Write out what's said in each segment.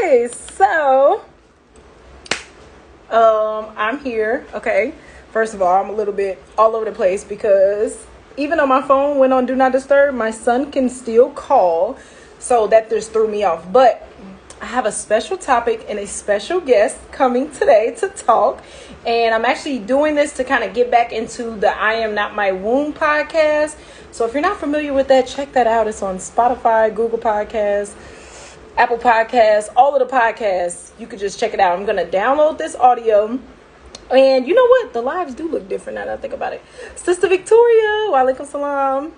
Okay, so I'm here. Okay, first of all, I'm a little bit all over the place because even though my phone went on Do Not Disturb, my son can still call, so that just threw me off. But I have a special topic and a special guest coming today to talk. And I'm actually doing this to kind of get back into the I Am Not My Womb podcast. So if you're not familiar with that, check that out. It's on Spotify, Google Podcasts, Apple Podcasts, all of the podcasts. You could just check it out. I'm going to download this audio. And you know what? The lives do look different now that I think about it. Sister Victoria, wa alaikum salam.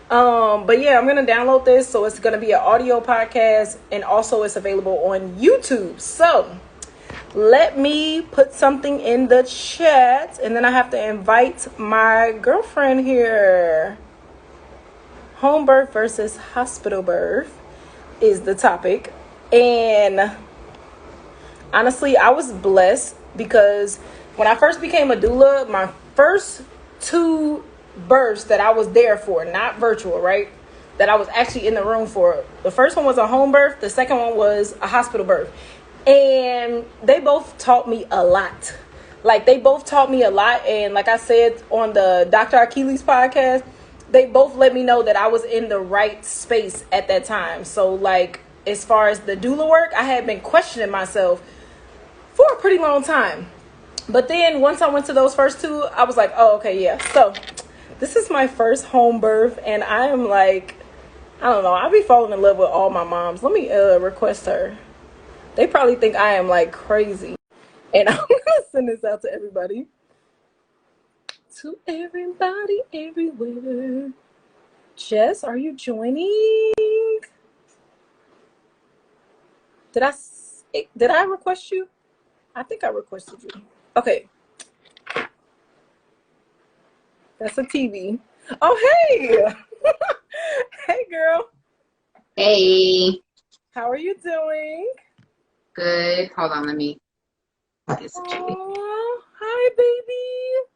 But yeah, I'm gonna download this, so it's gonna be an audio podcast, and also it's available on YouTube. So let me put something in the chat, and then I have to invite my girlfriend here. Home birth versus hospital birth is the topic. And honestly, I was blessed because when I first became a doula, my first two births that I was there for, not virtual, right? That I was actually in the room for. The first one was a home birth. The second one was a hospital birth. And they both taught me a lot. And like I said on the Dr. Achilles podcast, they both let me know that I was in the right space at that time. So like, as far as the doula work, I had been questioning myself for a pretty long time. But then once I went to those first two, I was like, oh, okay, yeah. So this is my first home birth, and I am like, I don't know. I'll be falling in love with all my moms. Let me request her. They probably think I am like crazy. And I'm going to send this out to everybody. To everybody, everywhere. Jess, are you joining? Did I request you? I think I requested you. Okay. That's a TV. Oh, hey. Hey, girl. Hey. How are you doing? Good. Hold on, let me get some chicken. Hi, baby.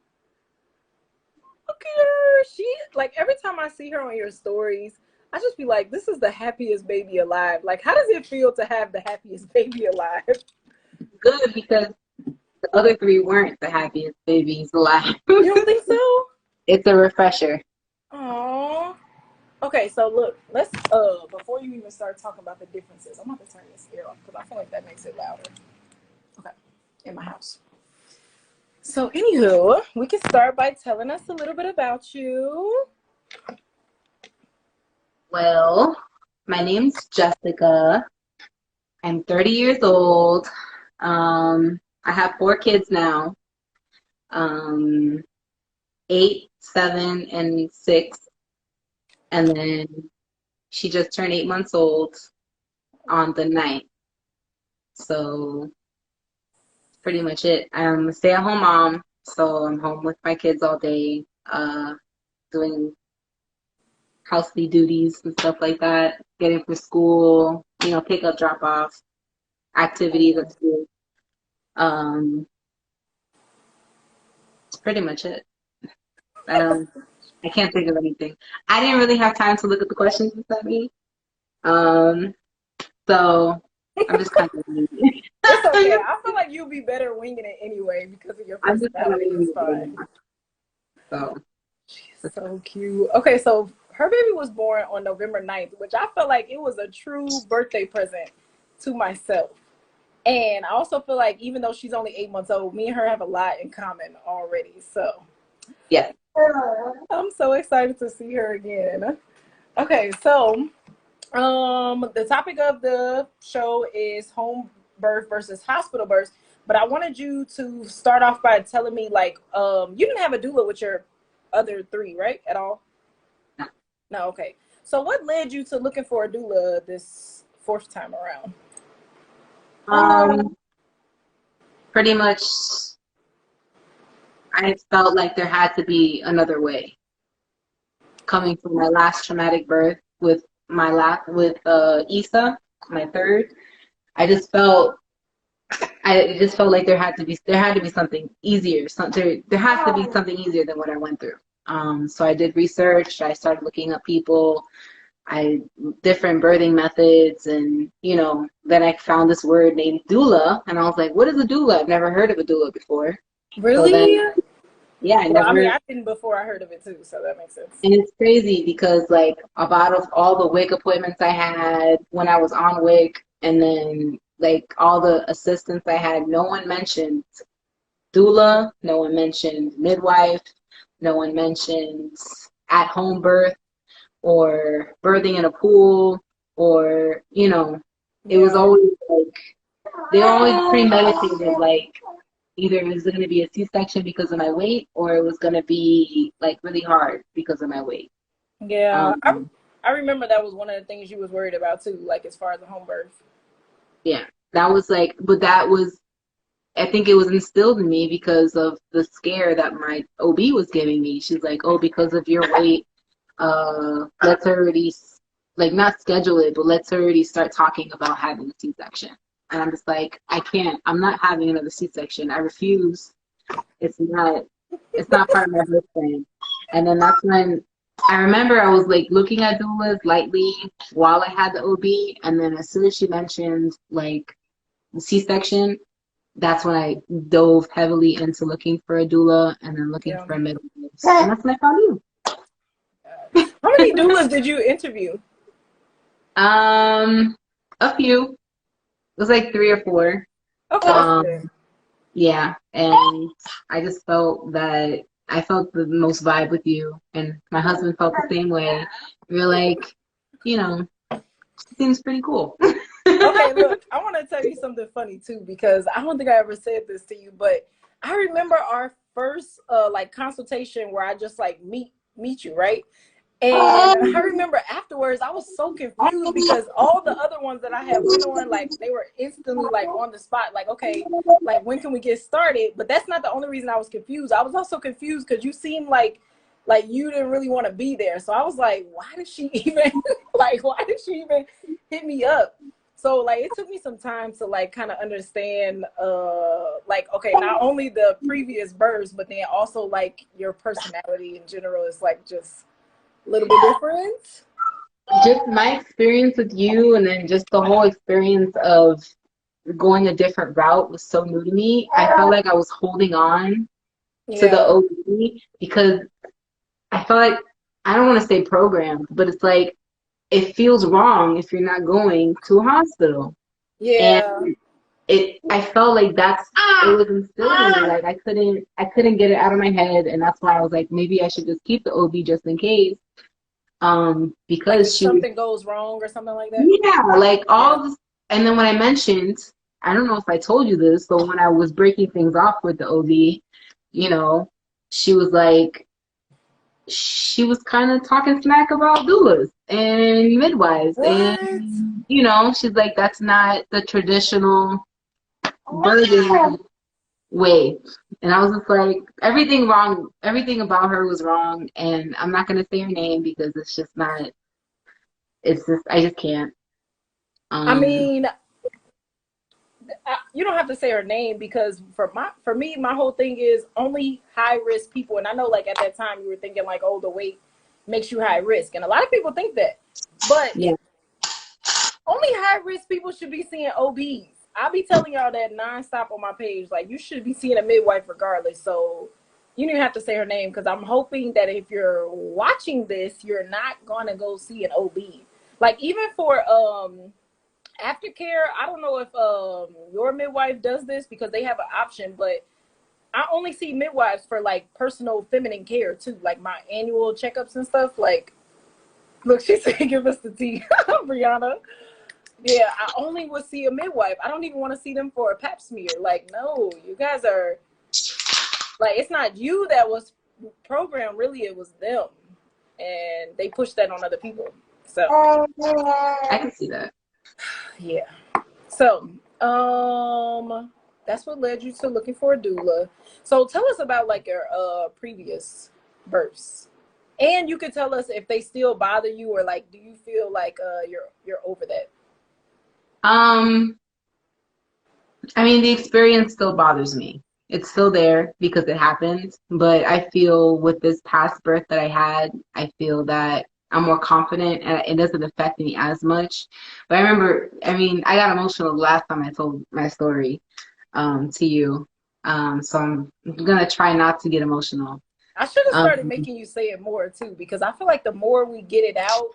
Look at her. She, like, every time I see her on your stories, I just be like, this is the happiest baby alive. Like, how does it feel to have the happiest baby alive? Good, because the other three weren't the happiest babies alive. You don't think so? It's a refresher. Aww. Okay, so look, let's before you even start talking about the differences, I'm going to turn this ear off because I feel like that makes it louder. Okay, in my house. So anywho, we can start by telling us a little bit about you. Well, my name's Jessica. I'm 30 years old. I have 4 kids now. 8, 7, and 6. And then she just turned 8 months old on the 9th. So pretty much it. I'm a stay-at-home mom, so I'm home with my kids all day, doing housely duties and stuff like that, getting for school, pick up, drop off, activities at school. It's pretty much it. I can't think of anything. I didn't really have time to look at the questions you sent me. So I'm just kind of It's okay. I feel like you'll be better winging it anyway because of your personality. It's fine. So she's so cute. Okay, so her baby was born on November 9th, which I felt like it was a true birthday present to myself. And I also feel like even though she's only 8 months old, me and her have a lot in common already. So yeah. I'm so excited to see her again. Okay, so the topic of the show is home birth versus hospital birth. But I wanted you to start off by telling me, like, you didn't have a doula with your other 3, right? At all? No, okay. So what led you to looking for a doula this 4th time around? Pretty much I felt like there had to be another way. Coming from my last traumatic birth with Issa, my 3rd, I just felt like there had to be something easier. There has to be something easier than what I went through. So I did research. I started looking up people. different birthing methods, and you know, then I found this word named doula, and I was like, what is a doula? I've never heard of a doula before. So Really? then, yeah, I Well, I mean, never. I didn't before I heard of it too, so that makes sense. And it's crazy because like about of all the WIC appointments I had when I was on WIC, and then like all the assistants I had, no one mentioned doula, no one mentioned midwife, no one mentioned at home birth or birthing in a pool, or you know, it was Yeah. always like they always premeditated like either it was going to be a C-section because of my weight, or it was going to be like really hard because of my weight. Yeah. Um, I remember that was one of the things you was worried about too, like as far as the home birth. yeah, that was like, but that was, I think it was instilled in me because of the scare that my OB was giving me. She's like, oh, because of your weight, let's already, like, not schedule it, but let's already start talking about having a C-section. And I'm just like, I can't, I'm not having another C-section. I refuse. It's not, it's not part of my birth plan. And then that's when I remember I was like looking at doulas lightly while I had the OB. And then as soon as she mentioned like the C-section, that's when I dove heavily into looking for a doula and then looking Yeah. for a midwife. And that's when I found you. How many doulas did you interview? A few. It was like 3 or 4. Okay, that's good. Yeah, and I just felt that I felt the most vibe with you, and my husband felt the same way. We were like, you know, seems pretty cool. Okay, look, I want to tell you something funny too, because I don't think I ever said this to you, but I remember our first like consultation where I just like meet you, right? And I remember afterwards I was so confused because all the other ones that I had went on, like they were instantly like on the spot, like, okay, like when can we get started? But that's not the only reason I was confused. I was also confused because you seemed like you didn't really want to be there. So I was like, why did she even why did she even hit me up? So like it took me some time to like kind of understand like, okay, not only the previous births, but then also like your personality in general is like just a little bit different. Just my experience with you, and then just the whole experience of going a different route was so new to me. I felt like I was holding on to the Yeah. OB because I felt like, I don't want to say programmed, but it's like it feels wrong if you're not going to a hospital. Yeah. And I felt like it was instilled in me. Like I couldn't get it out of my head, and that's why I was like, maybe I should just keep the OB just in case. Like if Because something goes wrong or something like that. yeah, like all this. And then when I mentioned, I don't know if I told you this, but when I was breaking things off with the OB, you know, she was like, she was kind of talking smack about doulas and midwives. What? And, you know, she's like, that's not the traditional birthing way. And I was just like, everything wrong, everything about her was wrong. And I'm not going to say her name because it's just not, it's just, I just can't. I mean, you don't have to say her name because for me, my whole thing is only high risk people. And I know like at that time you were thinking like, oh, the weight makes you high risk. And a lot of people think that. But yeah. only high risk people should be seeing OBs. I'll be telling y'all that nonstop on my page. Like, you should be seeing a midwife regardless. So you don't have to say her name because I'm hoping that if you're watching this, you're not going to go see an OB. Like, even for aftercare, I don't know if your midwife does this because they have an option, but I only see midwives for like personal feminine care too, like my annual checkups and stuff. Like, look, she said, "Give us the tea," Brianna. Yeah, I only would see a midwife. I don't even want to see them for a pap smear. Like, no, you guys are like, it's not you that was programmed. Really, it was them, and they pushed that on other people. So I can see that. yeah. So that's what led you to looking for a doula. So tell us about like your previous births, and you could tell us if they still bother you or like, do you feel like you're over that? I mean, the experience still bothers me. It's still there because it happened, but I feel with this past birth that I had, I feel that I'm more confident and it doesn't affect me as much. But I remember, I mean, I got emotional the last time I told my story to you. So I'm gonna try not to get emotional. I should have started Um, making you say it more too, because I feel like the more we get it out,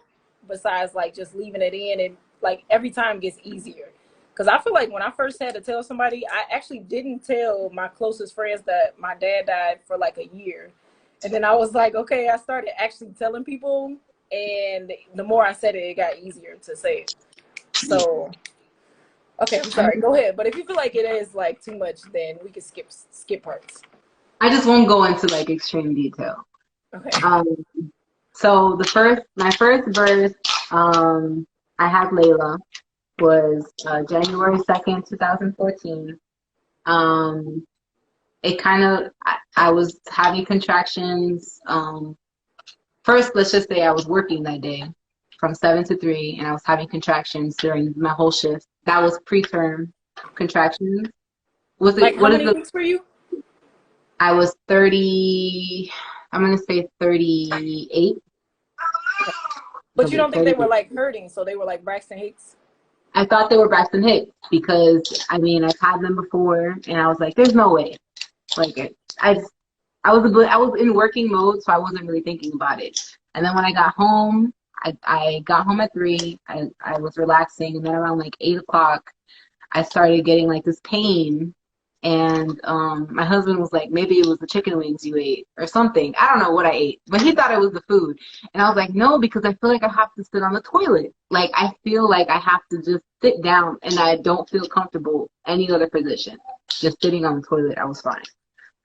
besides like just leaving it in, and like every time gets easier. Because I feel like when I first had to tell somebody, I actually didn't tell my closest friends that my dad died for like a year. And then I was like, okay, I started actually telling people, and the more I said it, it got easier to say it. So, okay, I'm sorry. Go ahead. But if you feel like it is like too much, then we can skip parts. I just won't go into like extreme detail. Okay. So my first birth, I had Layla, was January 2nd, 2014. It kind of, I was having contractions. First, let's just say I was working that day from 7 to 3, and I was having contractions during my whole shift. That was preterm contractions. Was it, Like, how what is many the, weeks were you? I was 30, I'm going to say 38. But you don't think they were 38. like hurting, so they were like Braxton Hicks? I thought they were Braxton Hicks because, I mean, I've had them before, and I was like, there's no way. Like, I was in working mode, so I wasn't really thinking about it. And then when I got home, I got home at 3. I was relaxing, and then around like 8 o'clock, I started getting like this pain. And my husband was like, maybe it was the chicken wings you ate or something. I don't know what I ate, but he thought it was the food. And I was like, no, because I feel like I have to sit on the toilet. Like, I feel like I have to just sit down, and I don't feel comfortable any other position. Just sitting on the toilet, I was fine.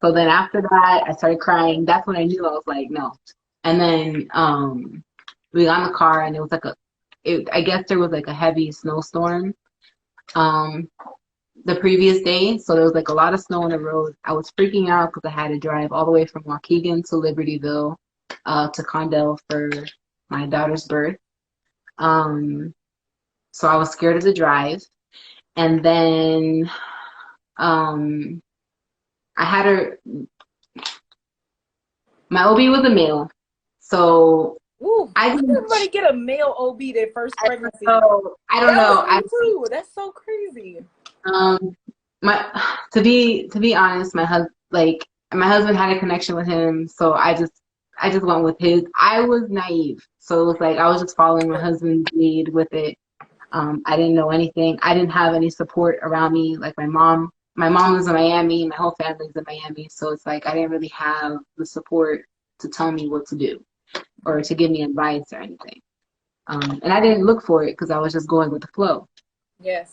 So then after that, I started crying. That's when I knew. I was like, no. And then we got in the car, and it was like I guess there was like a heavy snowstorm the previous day. So there was like a lot of snow on the road. I was freaking out because I had to drive all the way from Waukegan to Libertyville to Condell for my daughter's birth. So I was scared of the drive. And then I had her, my OB was a male. So Ooh, I how did didn't, everybody get a male OB their first pregnancy? I don't know. That was me too. That's so crazy. To be honest, my husband had a connection with him, so I just went with his. I was naive, so it was like I was just following my husband's lead with it. I didn't know anything. I didn't have any support around me. Like my mom lives in Miami. My whole family's in Miami, so it's like I didn't really have the support to tell me what to do or to give me advice or anything. And I didn't look for it because I was just going with the flow. Yes.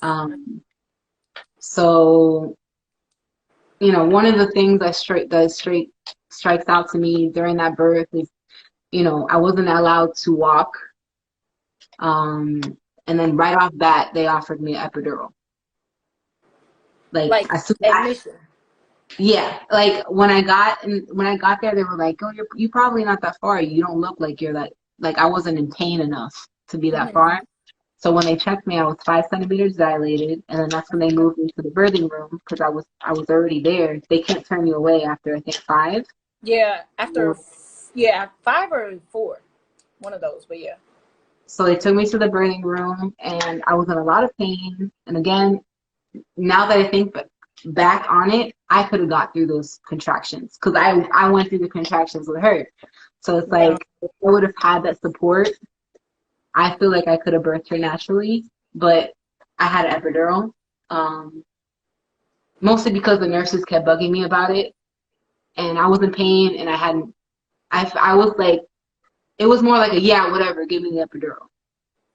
So, you know, one of the things that strikes out to me during that birth is, you know, I wasn't allowed to walk. And then right off bat, they offered me an epidural. Like admission. Yeah, like when I got there, they were like, "Oh, you probably not that far. You don't look like you're that." Like I wasn't in pain enough to be that far. So when they checked me, I was 5 centimeters dilated, and then that's when they moved me to the birthing room because I was already there. They can't turn you away after I think 5. Yeah, after 5 or 4, one of those. But yeah. So they took me to the birthing room, and I was in a lot of pain. And again, now that I think back on it, I could have got through those contractions because I went through the contractions with her. So it's like if I would have had that support, I feel like I could have birthed her naturally, but I had an epidural, mostly because the nurses kept bugging me about it, and I was in pain, and I was like, it was more like whatever, give me the epidural.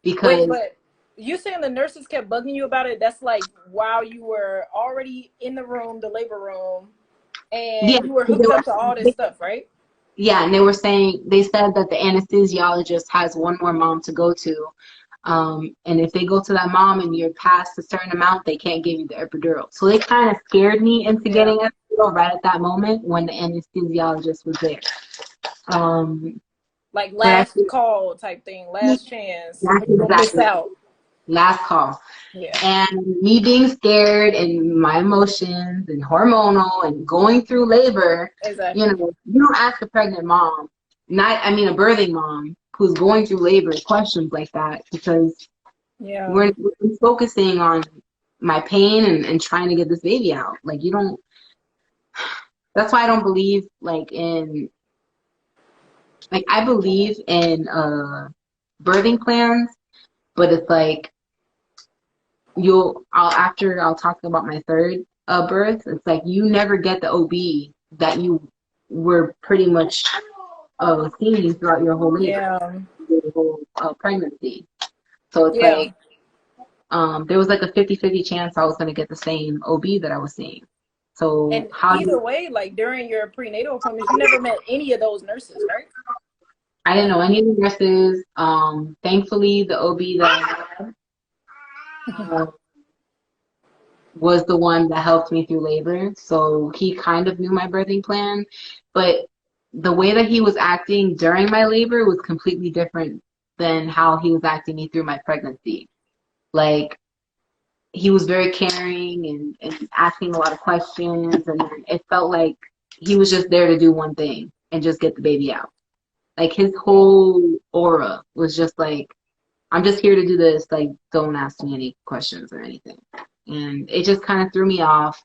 Because but you saying the nurses kept bugging you about it, that's like while you were already in the room, the labor room, and you were hooked up to all this stuff, right? Yeah, and they said that the anesthesiologist has one more mom to go to. And if they go to that mom and you're past a certain amount, they can't give you the epidural. So they kind of scared me into getting an epidural right at that moment when the anesthesiologist was there. Like last call type thing, last chance. Exactly. Miss out. Last call. Yeah. And me being scared and my emotions and hormonal and going through labor, exactly. You know, you don't ask a pregnant mom, a birthing mom, who's going through labor questions like that, because Yeah. we're focusing on my pain and trying to get this baby out. Like, you don't, that's why I don't believe like in, like, I believe in birthing plans, but it's like I'll talk about my third birth. It's like you never get the OB that you were pretty much seeing throughout your whole labor, Yeah. your whole pregnancy. So it's Yeah. like there was like a 50-50 chance I was going to get the same OB that I was seeing. So And how do either you, way, like during your prenatal appointments, you never met any of those nurses, right? I didn't know any of the nurses. Thankfully, the OB that I had was the one that helped me through labor. So he kind of knew my birthing plan, but the way that he was acting during my labor was completely different than how he was acting me through my pregnancy. Like, he was very caring and asking a lot of questions, and it felt like he was just there to do one thing and just get the baby out. Like, his whole aura was just like, I'm just here to do this. Like, don't ask me any questions or anything. And it just kind of threw me off.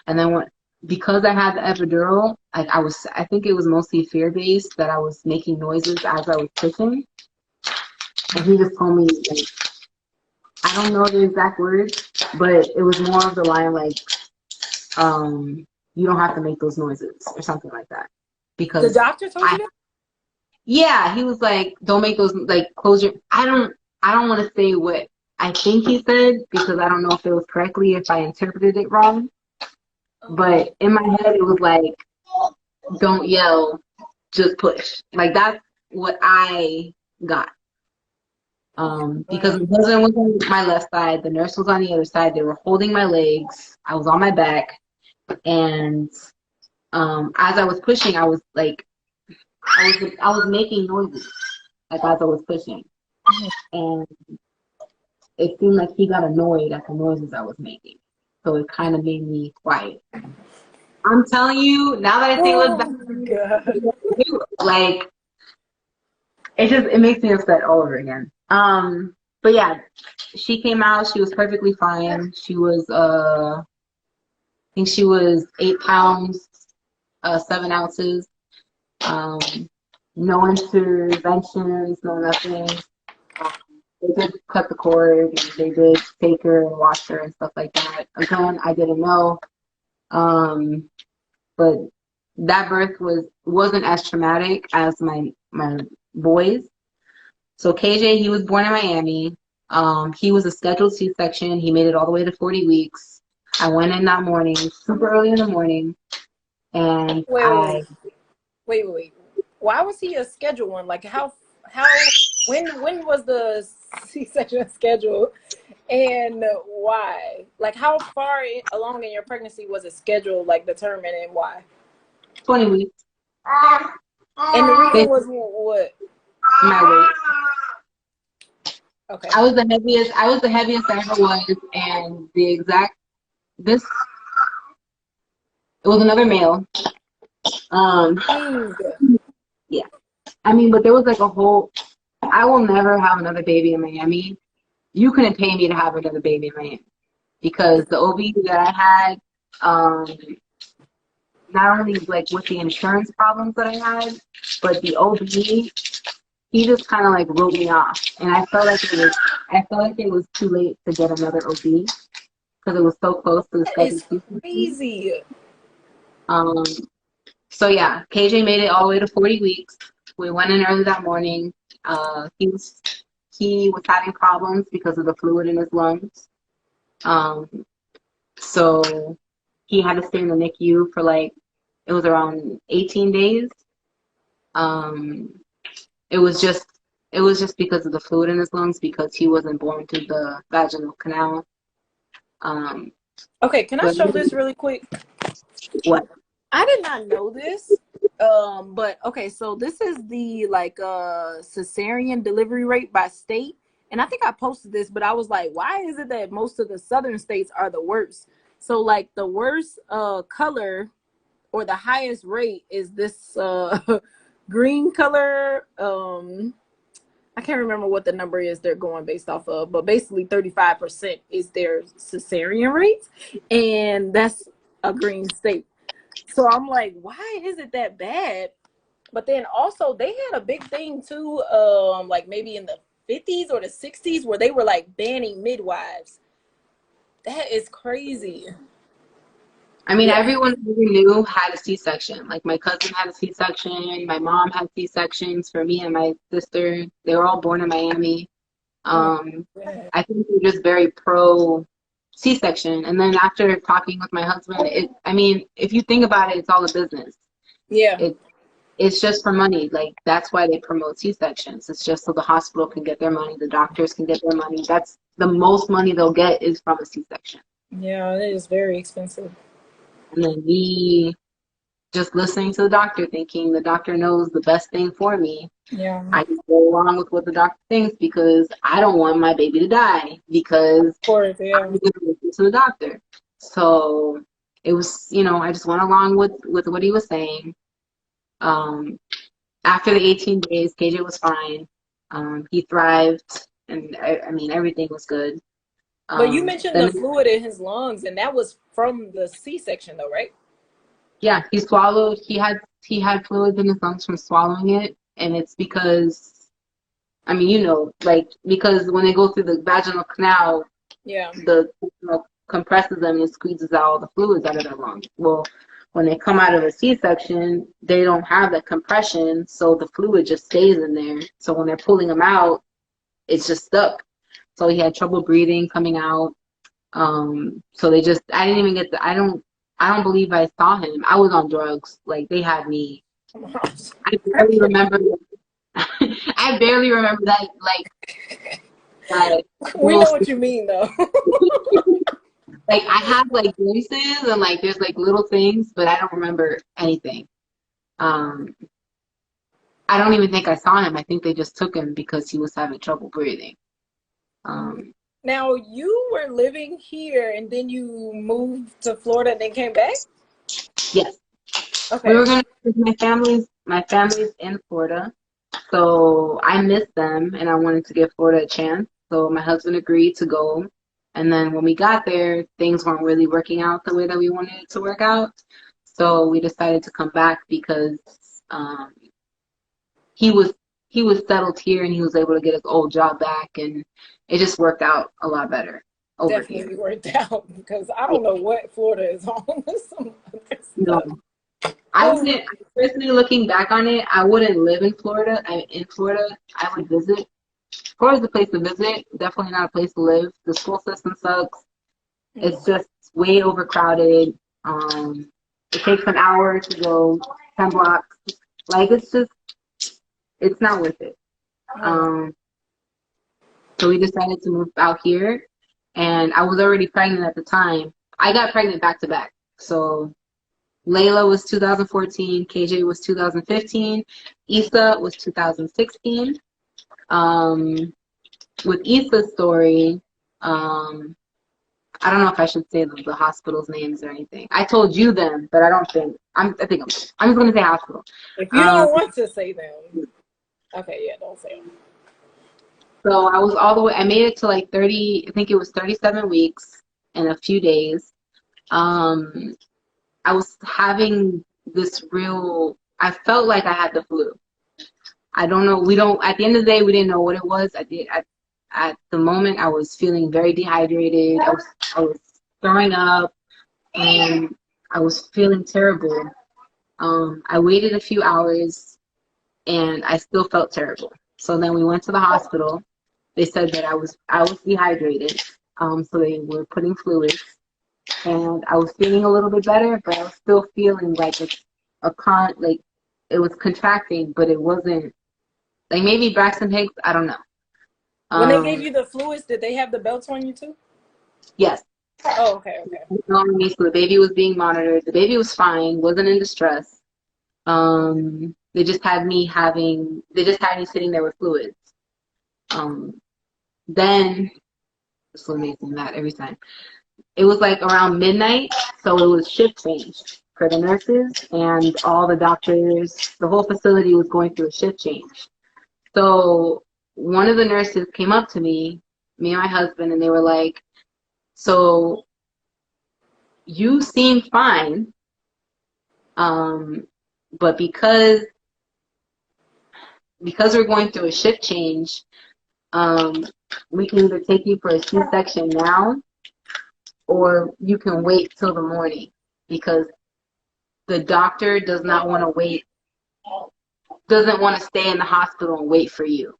And then because I had the epidural, like, I think it was mostly fear-based that I was making noises as I was pushing. And he just told me, like, I don't know the exact words, but it was more of the line like, you don't have to make those noises or something like that. The Because doctor told you that? yeah, he was like, don't make those, like, close your, I don't want to say what I think he said, because I don't know if it was correctly, if I interpreted it wrong. But in my head, it was like, don't yell, just push. Like, that's what I got. Because the husband was on my left side, the nurse was on the other side. They were holding my legs. I was on my back, and as I was pushing, I was like, I was making noises, like, as I was pushing, and it seemed like he got annoyed at the noises I was making, so it kind of made me quiet. I'm telling you, now that I think look back, like, it makes me upset all over again. But yeah, she came out. She was perfectly fine. She was I think she was 8 pounds, 7 ounces. No interventions, no nothing. They did cut the cord, and they did take her and wash her and stuff like that. Again, I didn't know. But that birth wasn't as traumatic as my boys. So KJ, he was born in Miami. He was a scheduled C-section. He made it all the way to 40 weeks. I went in that morning, super early in the morning, and Wait. Why was he a scheduled one? Like, when was the C-section scheduled, and why? Like, how far along in your pregnancy was it scheduled, like, determined, and why? 20 weeks. And the reason was what? My weight. Okay. I was the heaviest I ever was, and it was another male. Yeah. I mean, but there was like I will never have another baby in Miami. You couldn't pay me to have another baby in Miami, because the OB that I had, not only like with the insurance problems that I had, but the OB, he just kind of like wrote me off, and I felt like it was too late to get another OB, because it was so close to the schedule. It's crazy. So yeah, KJ made it all the way to 40 weeks. We went in early that morning. He was having problems because of the fluid in his lungs. So he had to stay in the NICU for it was around 18 days. It was just because of the fluid in his lungs, because he wasn't born through the vaginal canal. Okay, can I show this really quick? What? I did not know this. But okay, so this is the cesarean delivery rate by state. And I think I posted this, but I was like, why is it that most of the southern states are the worst? So like the worst color, or the highest rate, is this green color. I can't remember what the number is they're going based off of, but basically 35% is their cesarean rates, and that's a green state. So I'm like, why is it that bad? But then also they had a big thing too, like maybe in the 50s or the 60s where they were like banning midwives. That is crazy. I mean, Yeah. everyone we knew had a C-section. Like my cousin had a C-section, my mom had C-sections for me and my sister. They were all born in Miami. Yeah. I think they're just very pro C-section. And then after talking with my husband, I mean, if you think about it, it's all a business. Yeah. It's just for money. Like that's why they promote C-sections. It's just so the hospital can get their money, the doctors can get their money. That's the most money they'll get is from a C-section. Yeah, it is very expensive. And then me just listening to the doctor, thinking the doctor knows the best thing for me. Yeah. I just go along with what the doctor thinks because I don't want my baby to die because Of course, yeah. I'm going to listen to the doctor. So it was, I just went along with what he was saying. After the 18 days, KJ was fine. He thrived, and I mean, everything was good. But you mentioned the fluid in his lungs, and that was from the C-section, though, right? Yeah, he swallowed. He had fluids in his lungs from swallowing it, and it's because, I mean, because when they go through the vaginal canal, yeah, the compresses them and squeezes out all the fluids out of their lungs. Well, when they come out of a C-section, they don't have that compression, so the fluid just stays in there. So when they're pulling them out, it's just stuck. So he had trouble breathing coming out. So I didn't even get I don't believe I saw him. I was on drugs. Like they had me. I barely remember. I barely remember that. We know what you mean, though. Like I have like glimpses and like there's like little things, but I don't remember anything. I don't even think I saw him. I think they just took him because he was having trouble breathing. Now you were living here and then you moved to Florida and then came back? Yes. Okay. We were gonna my family's in Florida. So I missed them and I wanted to give Florida a chance. So my husband agreed to go. And then when we got there, things weren't really working out the way that we wanted it to work out. So we decided to come back because he was settled here and he was able to get his old job back, and it just worked out a lot better over Definitely here. worked out because I don't know what Florida is on. No. I wouldn't, personally looking back on it, I wouldn't live in Florida. In Florida, I would visit. Florida's a place to visit, definitely not a place to live. The school system sucks. It's just way overcrowded. It takes an hour to go 10 blocks. Like, it's not worth it. So we decided to move out here, and I was already pregnant at the time. I got pregnant back to back. So Layla was 2014, KJ was 2015, Issa was 2016. With Issa's story, I don't know if I should say the hospital's names or anything. I told you them, but I'm just gonna say hospital. If you don't want to say them, okay, yeah, don't say them. So I made it to like 30, I think it was 37 weeks and a few days. I was having I felt like I had the flu. I don't know. At the end of the day, we didn't know what it was. At the moment, I was feeling very dehydrated. I was throwing up and I was feeling terrible. I waited a few hours and I still felt terrible. So then we went to the hospital. They said that I was dehydrated. So they were putting fluids, and I was feeling a little bit better, but I was still feeling like it was contracting, but it wasn't like maybe Braxton Hicks. I don't know. When they gave you the fluids, did they have the belts on you too? Yes. Oh, okay. So the baby was being monitored. The baby was fine, wasn't in distress. They just had me sitting there with fluids. Then it's so amazing that every time. It was like around midnight, so it was shift change for the nurses and all the doctors. The whole facility was going through a shift change. So one of the nurses came up to me and my husband, and they were like, so you seem fine, but because we're going through a shift change, we can either take you for a C-section now, or you can wait till the morning, because the doctor does not want to wait, doesn't want to stay in the hospital and wait for you.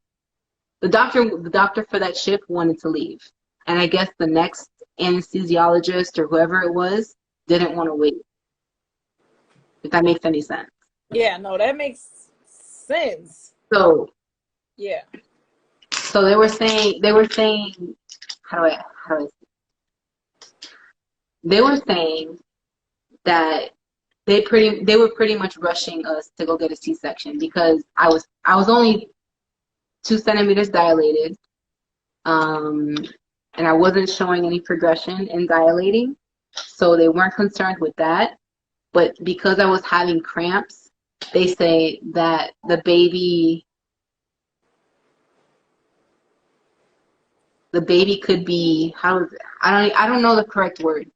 The doctor for that shift wanted to leave, and I guess the next anesthesiologist or whoever it was didn't want to wait. If that makes any sense. Yeah, no, that makes sense. So yeah. So they were saying how do I say? They were saying that they were pretty much rushing us to go get a C-section, because I was only 2 centimeters dilated, and I wasn't showing any progression in dilating, so they weren't concerned with that. But because I was having cramps, they say that the baby could be, I don't know the correct word,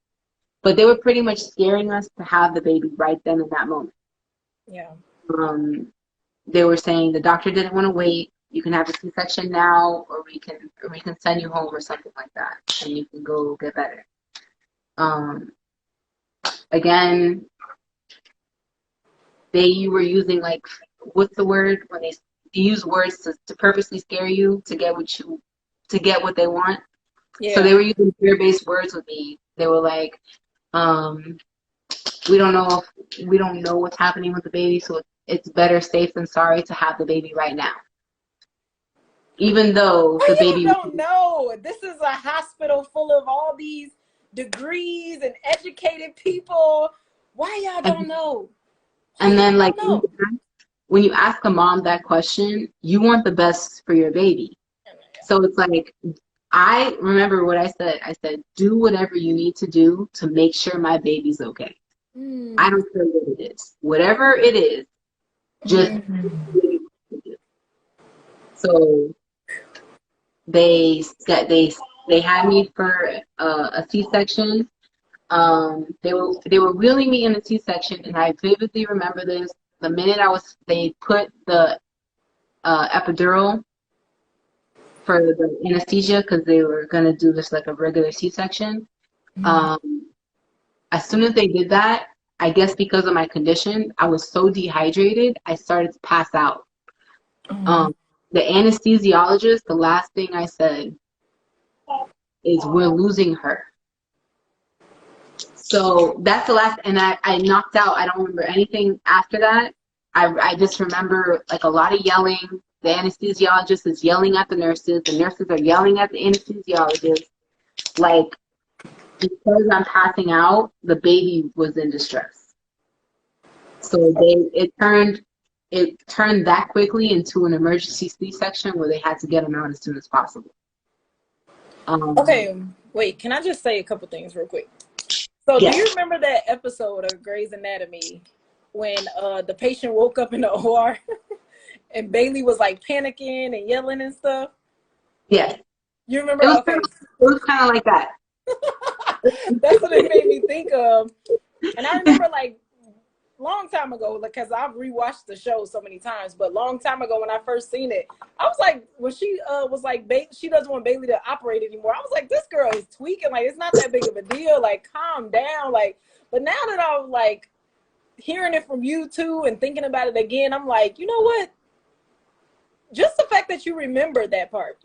but they were pretty much scaring us to have the baby right then in that moment. Yeah. They were saying the doctor didn't want to wait. You can have a C-section now, or we can send you home or something like that, and you can go get better. Again, they were using, like, what's the word when they use words to purposely scare you to get what they want. Yeah. So they were using fear-based words with me. They were like, we don't know what's happening with the baby, so it's better safe than sorry to have the baby right now. Even though the baby don't know. This is a hospital full of all these degrees and educated people. Why y'all don't know? And then, like, when you ask a mom that question, you want the best for your baby. So it's like, I remember what I said. I said, do whatever you need to do to make sure my baby's okay. I don't care what it is. Whatever it is, just do what you need to do. So they had me for a C-section. They were wheeling me in a C-section, and I vividly remember this. The minute they put the epidural for the anesthesia, because they were going to do this like a regular C-section. As soon as they did that, I guess because of my condition, I was so dehydrated, I started to pass out. The anesthesiologist, the last thing I said is, we're losing her. So that's the last, and I knocked out. I don't remember anything after that. I just remember, like, a lot of yelling. The anesthesiologist is yelling at the nurses are yelling at the anesthesiologist. Like, because I'm passing out, the baby was in distress. So it turned that quickly into an emergency C-section where they had to get him out as soon as possible. Okay, wait, can I just say a couple things real quick? So yes. Do you remember that episode of Grey's Anatomy when the patient woke up in the OR and Bailey was, like, panicking and yelling and stuff? Yes. You remember? It was kind of like that. That's what it made me think of. And I remember, like, long time ago, because I've rewatched the show so many times, but long time ago when I first seen it, I was like, when she was like, she doesn't want Bailey to operate anymore, I was like, this girl is tweaking. Like, it's not that big of a deal. Like, calm down. Like, but now that I'm, like, hearing it from you too and thinking about it again, I'm like, you know what? Just the fact that you remember that part.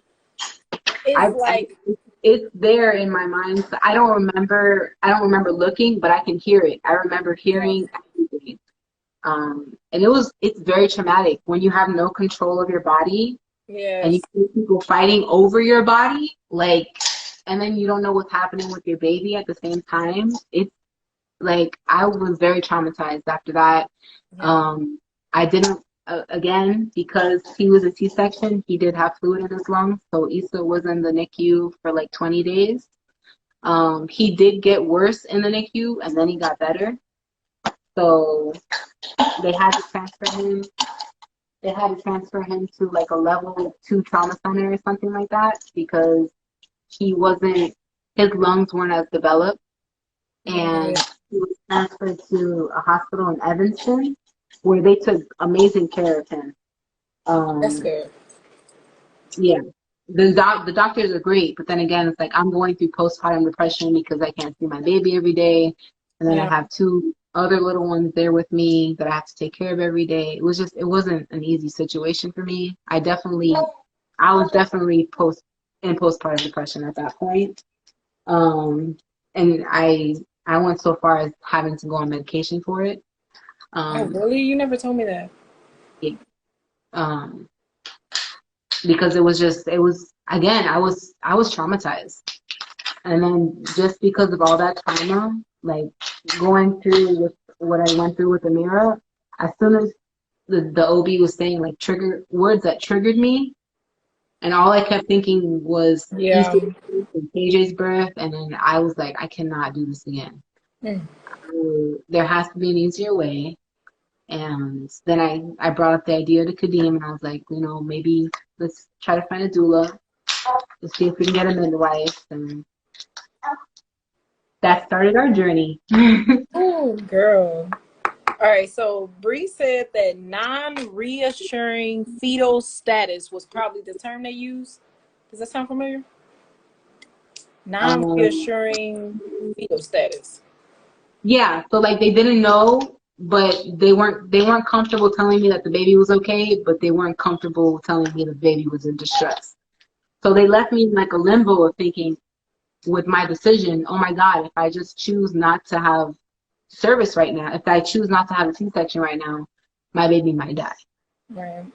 It's there in my mind. So I don't remember looking, but I can hear it. I remember hearing everything. And it's very traumatic when you have no control of your body. Yes. And you see people fighting over your body, like, and then you don't know what's happening with your baby at the same time. It's like, I was very traumatized after that. Yeah. I didn't, again, because he was a C-section, he did have fluid in his lungs, so Issa was in the NICU for like 20 days. He did get worse in the NICU, and then he got better. So they had to transfer him. they had to transfer him to like a level 2 trauma center or something like that because his lungs weren't as developed, and he was transferred to a hospital in Evanston where they took amazing care of him. That's good. Yeah. The doctors are great, but then again, it's like I'm going through postpartum depression because I can't see my baby every day. And then I have 2 other little ones there with me that I have to take care of every day. It wasn't an easy situation for me. I was definitely in postpartum depression at that point. And I went so far as having to go on medication for it. Oh, really? You never told me that. Yeah. Because I was traumatized. And then just because of all that trauma, like going through with what I went through with Amira, as soon as the OB was saying like trigger words that triggered me, and all I kept thinking was Easter and KJ's birth, and then I was like, I cannot do this again. There has to be an easier way. And then I brought up the idea to Kadeem, and I was like, maybe let's try to find a doula. Let's see if we can get a midwife. And that started our journey. Oh, girl. All right, so Bree said that non-reassuring fetal status was probably the term they used. Does that sound familiar? Non-reassuring fetal status. Yeah, so like they didn't know, but they weren't comfortable telling me that the baby was okay, but they weren't comfortable telling me the baby was in distress. So they left me in like a limbo of thinking with my decision, oh my God, if I just choose not to have service right now, if I choose not to have a C-section right now, my baby might die. Right.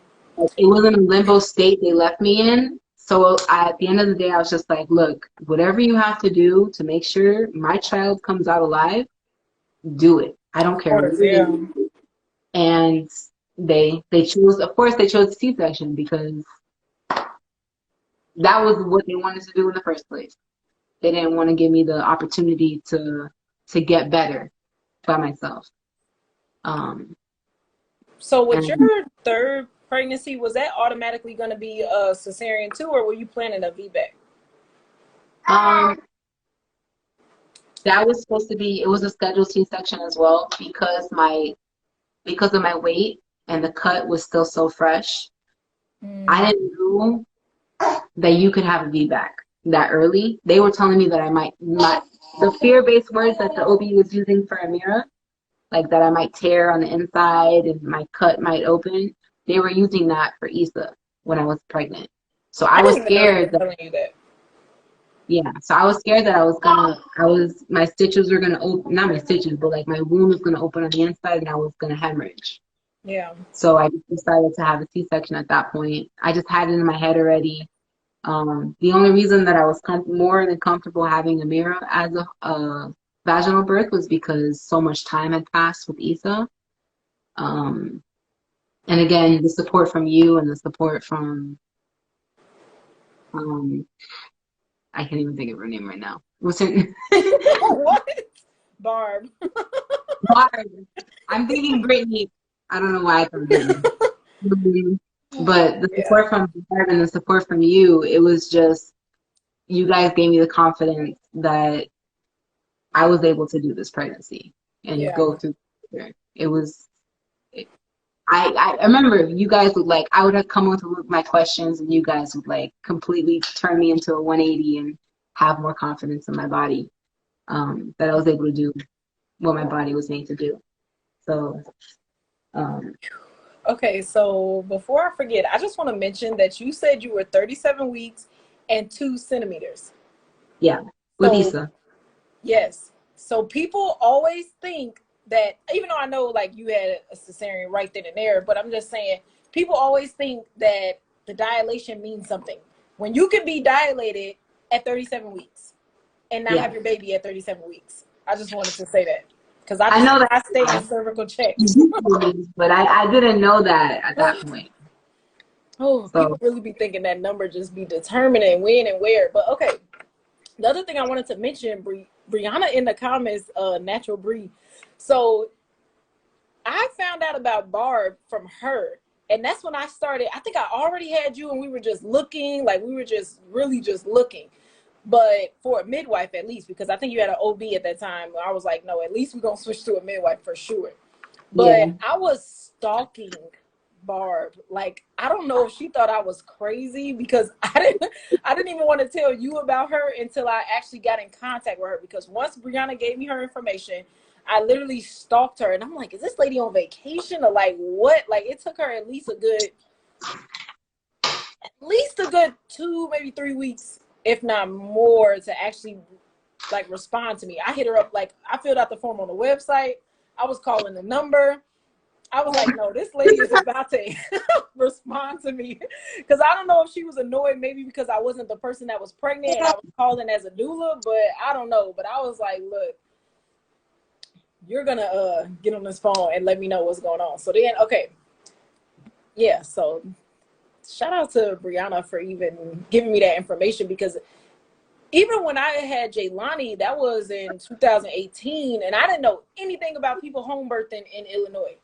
It was in a limbo state they left me in. So at the end of the day, I was just like, look, whatever you have to do to make sure my child comes out alive, do it. I don't care. And they chose C-section because that was what they wanted to do in the first place. They didn't want to give me the opportunity to get better by myself. So with your third pregnancy, was that automatically going to be a cesarean too, or were you planning a VBAC? That was supposed to be, it was a scheduled C-section as well because of my weight and the cut was still so fresh. I didn't know that you could have a VBAC that early. They were telling me that I might not, the fear-based words that the OB was using for Amira, like that I might tear on the inside and my cut might open. They were using that for Issa when I was pregnant. So I was scared that. Yeah, so I was scared that my stitches were gonna open, not my stitches, but like my wound was gonna open on the inside and I was gonna hemorrhage. Yeah. So I just decided to have a C-section at that point. I just had it in my head already. The only reason that I was more than comfortable having Amira as a vaginal birth was because so much time had passed with Issa. And again, the support from you and the support from I can't even think of her name right now. What's her name? What? Barb. Barb. I'm thinking Brittany. I don't know why I thought Brittany. But the support from Barb and the support from you, it was just, you guys gave me the confidence that I was able to do this pregnancy and go through it. It was, I remember you guys would like, I would have come with my questions and you guys would like completely turn me into a 180 and have more confidence in my body, that I was able to do what my body was made to do. So, okay, so before I forget, I just want to mention that you said you were 37 weeks and 2 centimeters. Yeah, with Issa. Yes. So people always think that, even though I know like you had a cesarean right then and there, but I'm just saying, people always think that the dilation means something. When you can be dilated at 37 weeks and not have your baby at 37 weeks. I just wanted to say that. Because I know that I stayed in cervical check. But I didn't know that at that point. Oh, so people really be thinking that number just be determining when and where. But okay. The other thing I wanted to mention, Brianna in the comments, Natural Bree. So I found out about Barb from her. And that's when I started. I think I already had you, and we were just looking, like we were just really just looking. But for a midwife, at least, because I think you had an OB at that time. I was like, no, at least we're going to switch to a midwife for sure. Yeah. But I was stalking Barb. Like, I don't know if she thought I was crazy, because I didn't even want to tell you about her until I actually got in contact with her. Because once Brianna gave me her information, I literally stalked her, and I'm like, is this lady on vacation or like what? Like, it took her at least a good 2, maybe 3 weeks, if not more, to actually like respond to me. I hit her up, like I filled out the form on the website. I was calling the number. I was like, no, this lady is about to respond to me. Because I don't know if she was annoyed, maybe because I wasn't the person that was pregnant and I was calling as a doula, but I don't know. But I was like, look, you're going to get on this phone and let me know what's going on. So then, okay. Yeah, so shout out to Brianna for even giving me that information, because even when I had Jaylani, that was in 2018, and I didn't know anything about people home birthing in Illinois.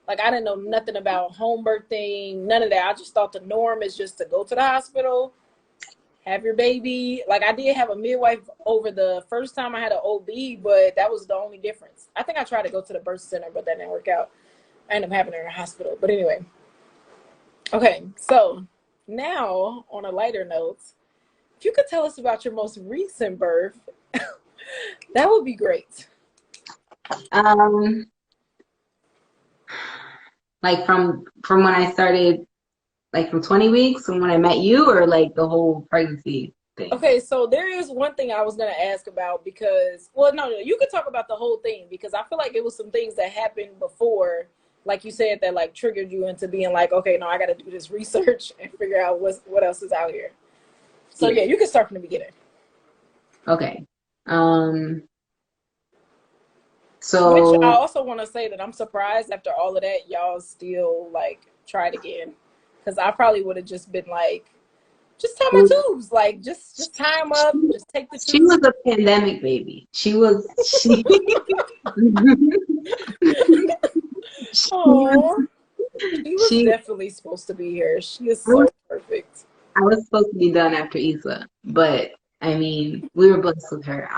Like, I didn't know nothing about home birthing, none of that. I just thought the norm is just to go to the hospital, have your baby. Like, I did have a midwife over the first time I had an OB, but that was the only difference. I think I tried to go to the birth center, but that didn't work out. I ended up having her in a hospital. But anyway. Okay, so now on a lighter note, if you could tell us about your most recent birth, that would be great. Like from when I started, like from 20 weeks from when I met you, or like the whole pregnancy thing? Okay, so there is one thing I was going to ask about, because, well, no, you could talk about the whole thing, because I feel like it was some things that happened before, like you said, that like triggered you into being like, okay, no, I got to do this research and figure out what else is out here. So yeah, you can start from the beginning. Okay. So which I also want to say that I'm surprised after all of that, y'all still like tried again, because I probably would have just been like, just tie my tubes, like just tie them up, just take the tubes. She was a pandemic baby. She was. Oh, she was definitely supposed to be here. She is so perfect. I was supposed to be done after Issa, but I mean, we were blessed with her.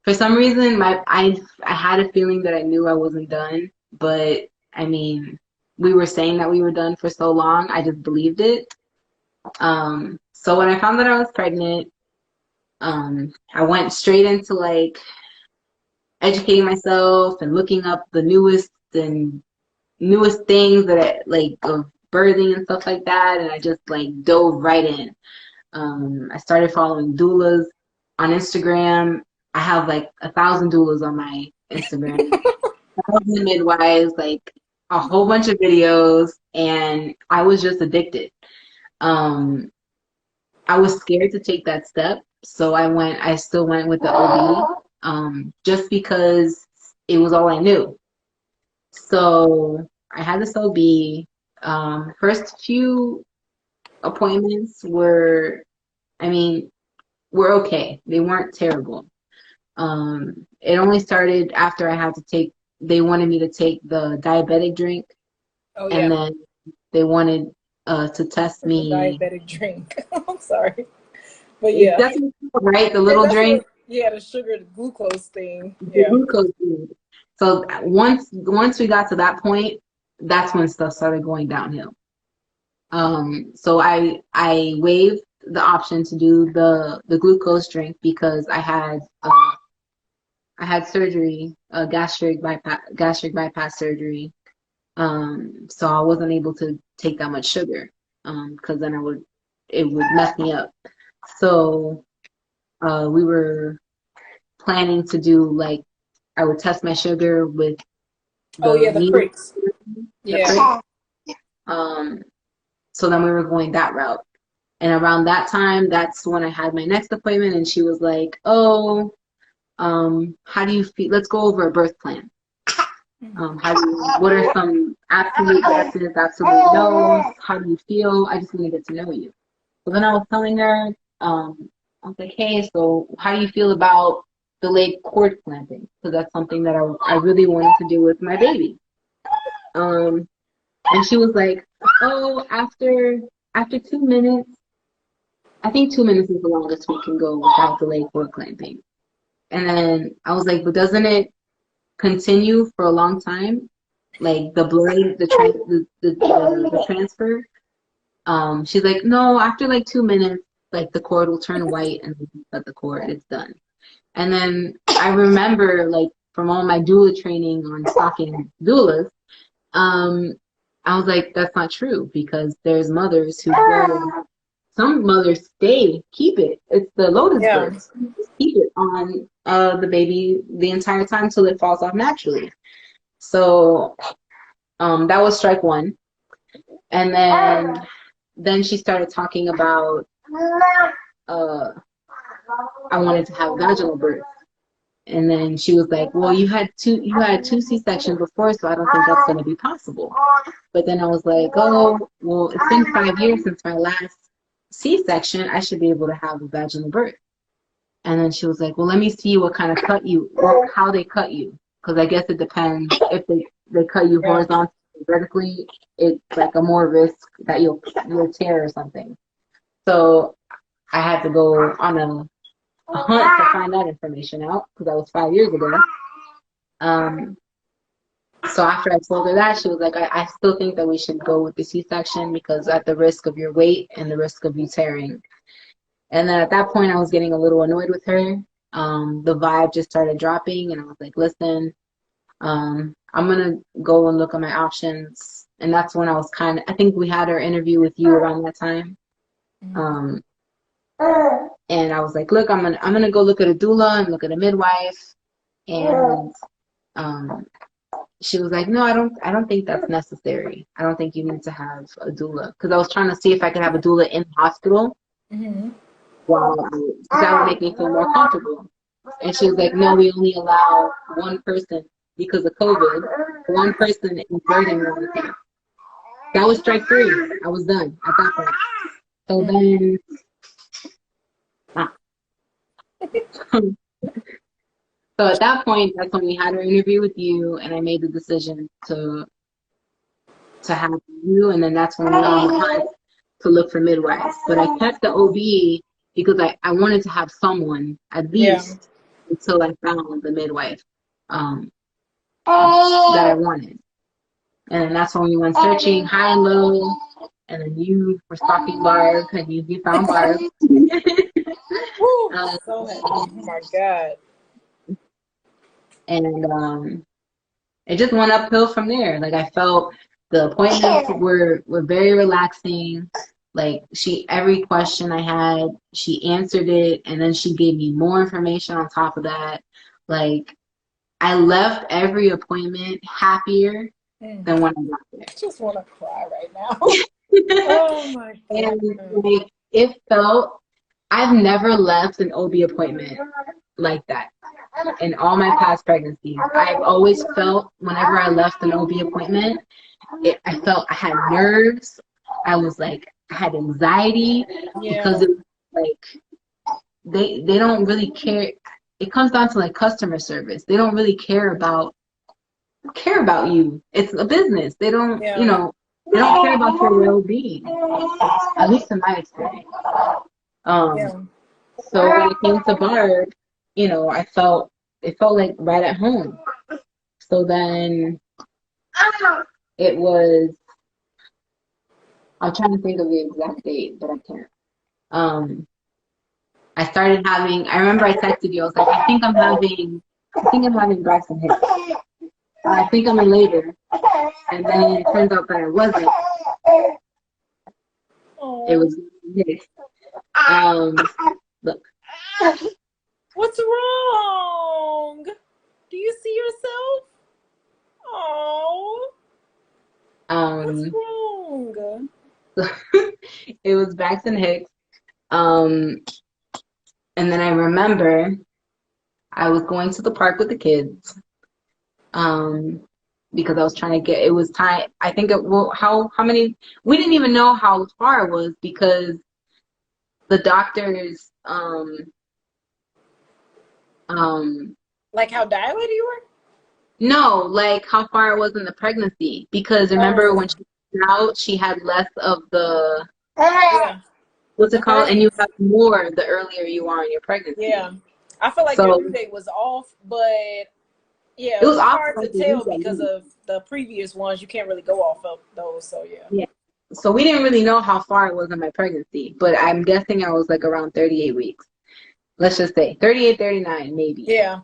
For some reason, I had a feeling that I knew I wasn't done, but I mean, we were saying that we were done for so long, I just believed it. So when I found that I was pregnant, I went straight into like educating myself and looking up the newest things that like of birthing and stuff like that, and I just like dove right in. I started following doulas on Instagram. I have like 1,000 doulas on my Instagram. 1,000 midwives, like a whole bunch of videos, and I was just addicted. I was scared to take that step, so I still went with the OB, just because it was all I knew. So I had this OB. First few appointments were okay. They weren't terrible. It only started after they wanted me to take the diabetic drink. Oh, yeah. And then they wanted to test me. Diabetic drink. I'm sorry. But yeah. That's right, the little drink. The sugar, the glucose thing. The glucose thing. So once we got to that point, that's when stuff started going downhill. So I waived the option to do the glucose drink because I had surgery, gastric bypass surgery. So I wasn't able to take that much sugar, because then it would mess me up. So we were planning to do like, I would test my sugar with the pricks. Yeah. So then we were going that route. And around that time, that's when I had my next appointment, and she was like, "Oh, how do you feel? Let's go over a birth plan. What are some absolute yeses, absolute no's? How do you feel? I just want to get to know you." So then I was telling her, I was like, "Hey, so how do you feel about delayed cord clamping? Because that's something that I really wanted to do with my baby." And she was like, oh, after 2 minutes, I think 2 minutes is the longest we can go without delayed cord clamping. And then I was like, but doesn't it continue for a long time? Like the blood, the transfer. She's like, no, after like 2 minutes, like the cord will turn white and then you cut the cord, it's done. And then I remember, like, from all my doula training on stocking doulas, I was like, that's not true, because there's mothers who go, some mothers keep it. It's the lotus birth. Keep it on the baby the entire time till it falls off naturally. So that was strike one. And then she started talking about I wanted to have vaginal birth. And then she was like, well, you had two C-sections before, so I don't think that's going to be possible. But then I was like, oh, well, it's been 5 years since my last C-section. I should be able to have a vaginal birth. And then she was like, well, let me see what kind of how they cut you. Because I guess it depends. If they cut you horizontally, vertically, it's like a more risk that you'll tear or something. So I had to go on a hunt to find that information out, because that was 5 years ago. So after I told her that, she was like, I still think that we should go with the C-section, because at the risk of your weight and the risk of you tearing. And then at that point, I was getting a little annoyed with her. The vibe just started dropping, and I was like, listen, I'm going to go and look at my options. And that's when I was I think we had our interview with you around that time. And I was like, look, I'm gonna go look at a doula and look at a midwife. And she was like, no, I don't think that's necessary. I don't think you need to have a doula, because I was trying to see if I could have a doula in the hospital. That would make me feel more comfortable. And she was like, no, we only allow one person, because of COVID, one person in birthing room. That was strike three. I was done at that point. So then so at that point, that's when we had our interview with you, and I made the decision to have you, and then that's when we all had to look for midwives. But I kept the OB because I wanted to have someone at least until I found the midwife that I wanted. And then that's when we went searching high and low, and then you were stalking Barb, and you found Barb. Oh my God. And it just went uphill from there. Like, I felt the appointments were very relaxing. Like, every question I had, she answered it, and then she gave me more information on top of that. Like, I left every appointment happier than when I got there. I just want to cry right now. Oh my God. And like, it felt, I've never left an OB appointment like that in all my past pregnancies. I've always felt, whenever I left an OB appointment, I felt I had nerves. I was like, I had anxiety, because it was like, they don't really care. It comes down to like customer service. They don't really care about you. It's a business. They don't, they don't care about your well-being, at least in my experience. So when it came to Barb, it felt like right at home. So then it was, I'm trying to think of the exact date, but I can't. I remember I texted you, I was like, I think I'm having Braxton Hicks. I think I'm in labor. And then it turns out that I wasn't. It was Hicks. Look. What's wrong? Do you see yourself? Oh. What's wrong? It was Braxton Hicks. And then I remember I was going to the park with the kids. Because I was trying to get, it was time, I think how many, we didn't even know how far it was, because the doctors, like how dilated you were? No, like how far it was in the pregnancy, because remember when out, she had less of the, Yeah. what's it The called? And you burdens. have more the earlier you are in your pregnancy. Yeah. I feel like your So due date was off, but yeah, it it was was off hard for to like a week tell at because least. of the previous ones. You can't really go off of those. So yeah. Yeah. So we didn't really know how far it was in my pregnancy, but I'm guessing I was like around 38 weeks. Let's just say 38, 39, maybe. Yeah.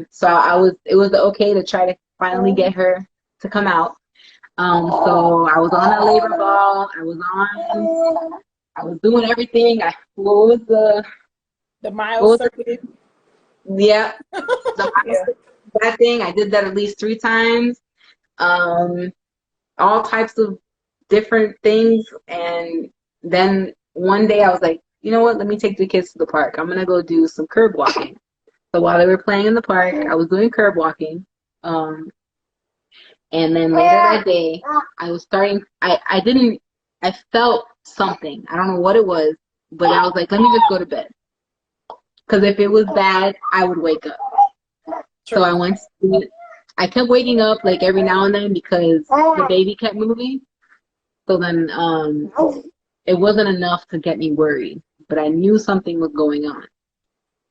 So it was okay to try to finally get her to come out. So I was on that labor ball. I was doing everything. What was The mild what was circuit. yeah, the Yeah. that thing. I did that at least 3 times. Um, all types of different things. And then one day I was like, you know what? Let me take the kids to the park. I'm gonna go do some curb walking. So while they were playing in the park, I was doing curb walking. And then later that day, I was starting. I didn't. I felt something. I don't know what it was, but I was like, let me just go to bed. Because if it was bad, I would wake up. So I went to sleep. I kept waking up like every now and then because the baby kept moving. So then it wasn't enough to get me worried, but I knew something was going on.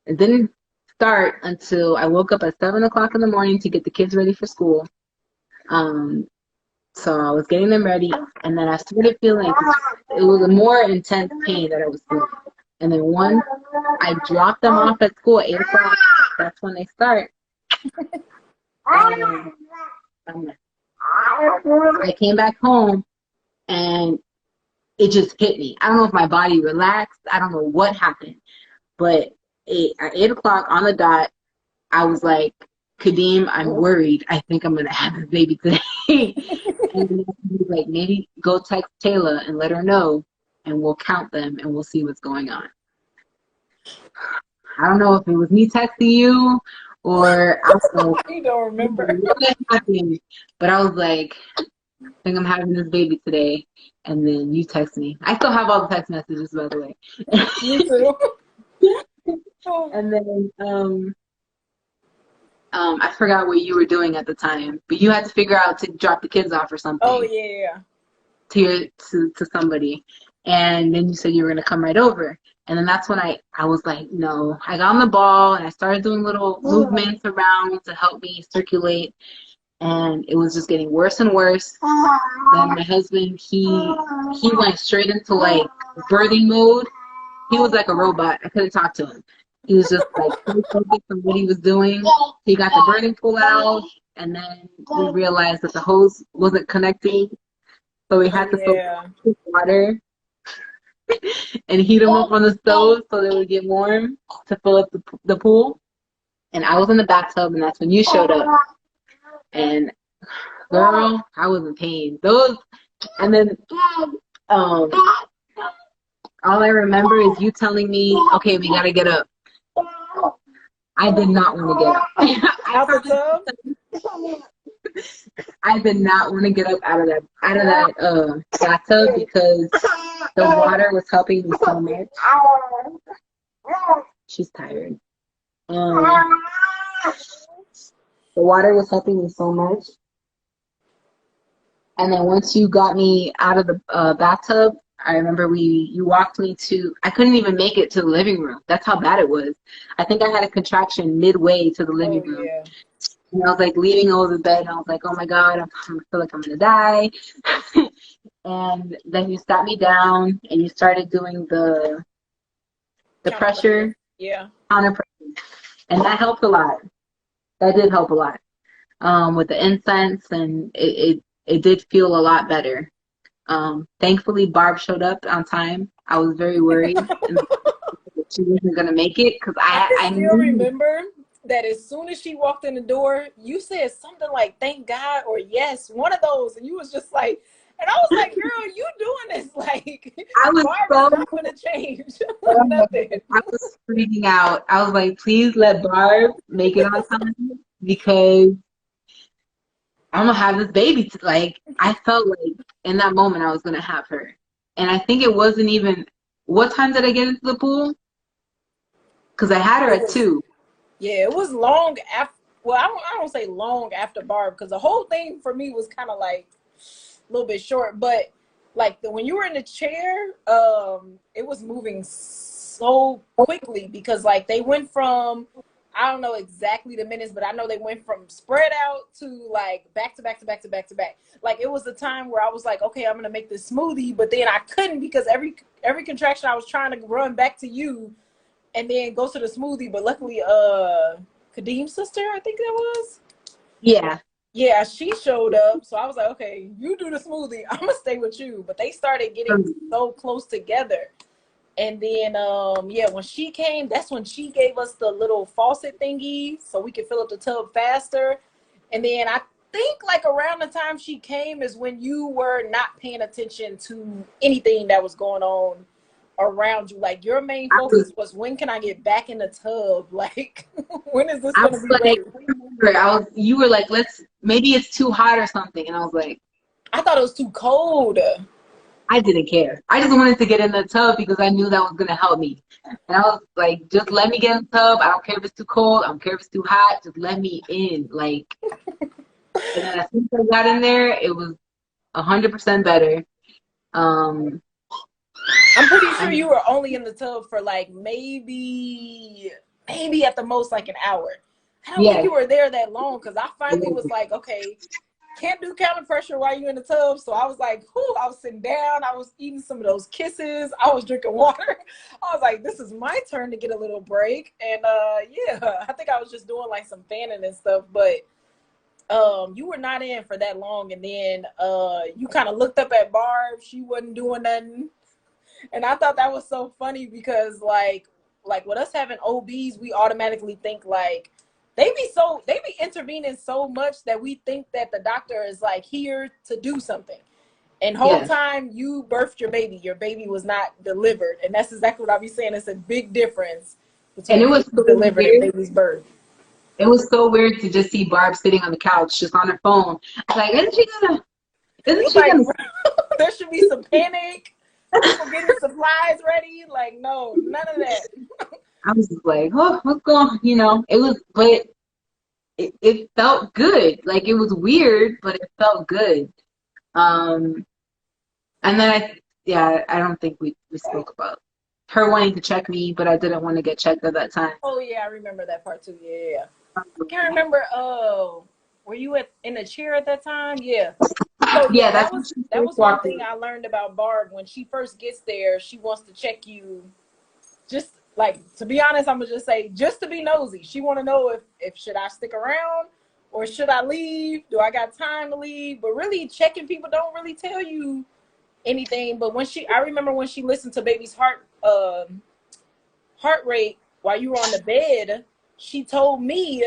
It didn't start until I woke up at 7 o'clock in the morning to get the kids ready for school. So I was getting them ready, and then I started feeling it was a more intense pain that I was feeling. And then once I dropped them off at school at 8 o'clock, that's when they start. I came back home, and it just hit me. I don't know if my body relaxed. I don't know what happened. But at 8 o'clock on the dot, I was like, Kadeem, I'm worried. I think I'm going to have a baby today. And he was like, maybe go text Tayla and let her know, and we'll count them, and we'll see what's going on. I don't know if it was me texting you or I don't know. You don't remember. What happened, but I was like, I think I'm having this baby today. And then you text me. I still have all the text messages, by the way. Me too. And then I forgot what you were doing at the time, but you had to figure out to drop the kids off or something. Oh yeah. To somebody, and then you said you were gonna come right over, and then that's when I was like, no. I got on the ball and I started doing little movements around to help me circulate, and it was just getting worse and worse. Then my husband, he went straight into like birthing mode. He was like a robot. I couldn't talk to him. He was just like so focused on what he was doing. He got the birthing pool out, and then we realized that the hose wasn't connecting. So we had to fill water and heat them up on the stove so they would get warm to fill up the pool. And I was in the bathtub, and that's when you showed up. And girl, I was in pain. And then all I remember is you telling me, okay, we gotta get up. I did not want to get up. Out the tub? I did not want to get up out of that bathtub because the water was helping me so much. She's tired. The water was helping me so much. And then once you got me out of the bathtub, I remember you walked me to, I couldn't even make it to the living room. That's how bad it was. I think I had a contraction midway to the living room. Yeah. And I was like leaning over the bed, and I was like, oh my God, I feel like I'm going to die. And then you sat me down and you started doing the pressure. Yeah. Counter pressure. And that helped a lot. That did help a lot. With the incense, and it did feel a lot better. Thankfully, Barb showed up on time. I was very worried she wasn't going to make it because I still remember that as soon as she walked in the door, you said something like, thank God, or yes, one of those. And you was just like, and I was like, girl, you doing this. Like, I was Barb is not going to change. Nothing. I was freaking out. I was like, please let Barb make it on time because I'm going to have this baby. Like, I felt like in that moment I was going to have her. And I think it wasn't even, what time did I get into the pool? Because I had her at 2. Yeah, it was long after. Well, I don't say long after Barb, because the whole thing for me was kind of like, little bit short, but like when you were in the chair, it was moving so quickly because like they went from, I don't know exactly the minutes, but I know they went from spread out to like back to back to back to back to back. Like it was the time where I was like, okay, I'm gonna make this smoothie, but then I couldn't because every contraction I was trying to run back to you and then go to the smoothie. But luckily, Kadeem's sister, I think that was. Yeah. Yeah, she showed up. So I was like, okay, you do the smoothie. I'm gonna stay with you. But they started getting so close together. And then, yeah, when she came, that's when she gave us the little faucet thingy so we could fill up the tub faster. And then I think like around the time she came is when you were not paying attention to anything that was going on around you. Like your main focus was when can I get back in the tub? Like when is this gonna be ready? You were like, maybe it's too hot or something. And I was like, I thought it was too cold. I didn't care. I just wanted to get in the tub because I knew that was going to help me. And I was like, just let me get in the tub. I don't care if it's too cold. I don't care if it's too hot. Just let me in. Like, and then as soon as I got in there, it was 100% better. I'm pretty sure you were only in the tub for like maybe at the most like an hour. I don't think you were there that long because I finally was like, okay, can't do counter pressure while you're in the tub. So I was like, whew, I was sitting down. I was eating some of those kisses. I was drinking water. I was like, this is my turn to get a little break. And yeah, I think I was just doing like some fanning and stuff. But you were not in for that long. And then you kind of looked up at Barb. She wasn't doing nothing. And I thought that was so funny because like with us having OBs, we automatically think like, they be intervening so much that we think that the doctor is like here to do something. And whole time you birthed your baby was not delivered. And that's exactly what I be saying. It's a big difference between and it was so delivered weird. and baby's birth. It was so weird to just see Barb sitting on the couch just on her phone. I was like, isn't she gonna there should be some panic, people getting supplies ready. Like, no, none of that. I was just like, oh, what's going on? You know, but it felt good. Like, it was weird, but it felt good. And then I don't think we spoke about her wanting to check me, but I didn't want to get checked at that time. Oh yeah, I remember that part too. Yeah. I can't remember. Were you in a chair at that time? Yeah. So yeah, that was one thing I learned about Barb. When she first gets there, she wants to check you. Just like, to be honest, I'm gonna just say, just to be nosy. She want to know if should I stick around or should I leave? Do I got time to leave? But really, checking people don't really tell you anything. But I remember when she listened to baby's heart rate while you were on the bed, she told me,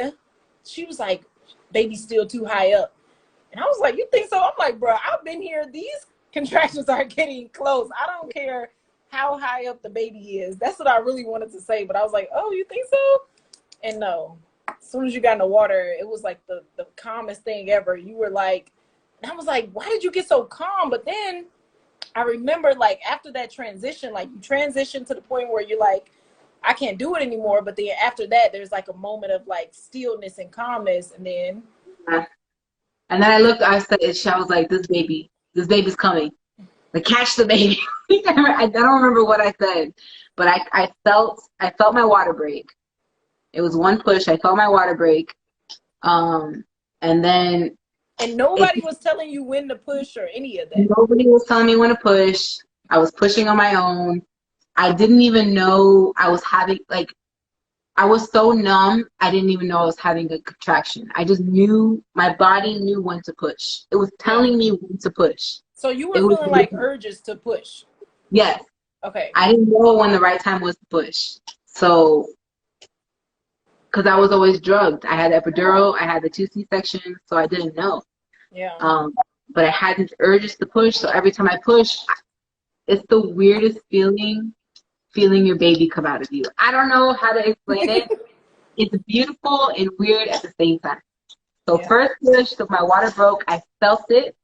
she was like, baby's still too high up. And I was like, you think so? I'm like, bro, I've been here. These contractions are getting close. I don't care how high up the baby is. That's what I really wanted to say. But I was like, oh, you think so? And no. As soon as you got in the water, it was like the calmest thing ever. You were like, and I was like, why did you get so calm? But then I remember, like, after that transition, like, you transition to the point where you're like, I can't do it anymore. But then after that, there's like a moment of like stillness and calmness. And then I said, I was like, this baby's coming. Like, catch the baby. I don't remember what I said, but I felt my water break. It was one push. I felt my water break. And nobody was telling you when to push or any of that. Nobody was telling me when to push. I was pushing on my own. I didn't even know I was having, like, I was so numb, I didn't even know I was having a contraction. I just knew, my body knew when to push. It was telling me when to push. So you were feeling like urges to push? Yes. Okay. I didn't know when the right time was to push. So, because I was always drugged. I had epidural, I had the 2 C-sections, so I didn't know. Yeah. But I had these urges to push, so every time I push, it's the weirdest feeling your baby come out of you. I don't know how to explain it. It's beautiful and weird at the same time. So first push, so my water broke, I felt it.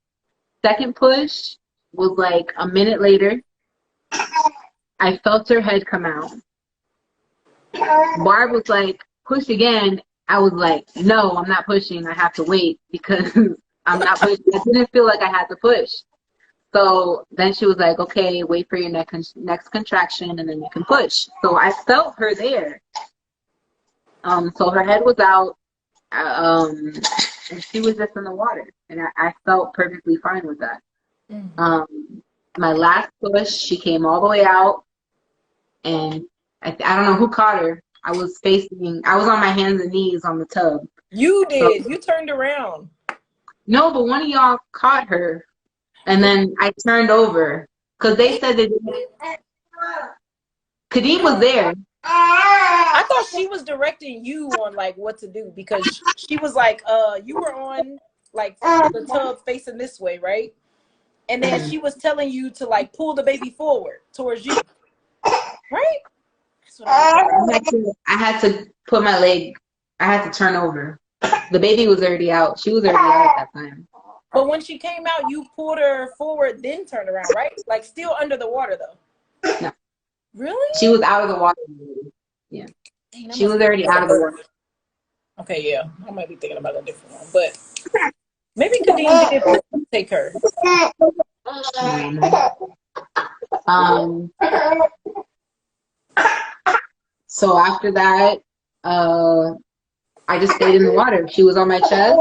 Second push was like a minute later. I felt her head come out. Barb was like, push again. I was like, no, I'm not pushing. I have to wait because I'm not pushing. I didn't feel like I had to push. So then she was like, okay, wait for your next contraction and then you can push. So I felt her there. So her head was out, and she was just in the water. And I felt perfectly fine with that. My last push, she came all the way out, and I don't know who caught her. I was on my hands and knees on the tub. You did. So, you turned around. No, but one of y'all caught her, and then I turned over because they said that Kadeem was there. I thought she was directing you on like what to do because she was like, you were on like the tub facing this way, right? And then she was telling you to like pull the baby forward towards you, right? That's what I had to put my leg. I had to turn over. The baby was already out. She was already out at that time. But when she came out, you pulled her forward, then turned around, right? Like still under the water though. No. Really? She was out of the water. Yeah. Dang, she was already out of the water. Okay, yeah. I might be thinking about a different one, but maybe Kadeem did take her. So after that, I just stayed in the water. She was on my chest.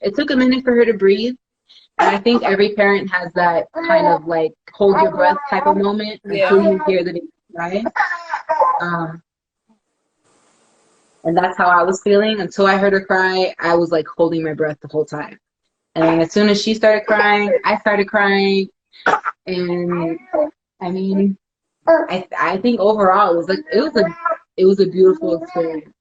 It took a minute for her to breathe. And I think every parent has that kind of like hold your breath type of moment until you hear the baby cry. And that's how I was feeling until I heard her cry. I was like holding my breath the whole time. And then as soon as she started crying, I started crying. And I mean, I think overall it was a beautiful experience.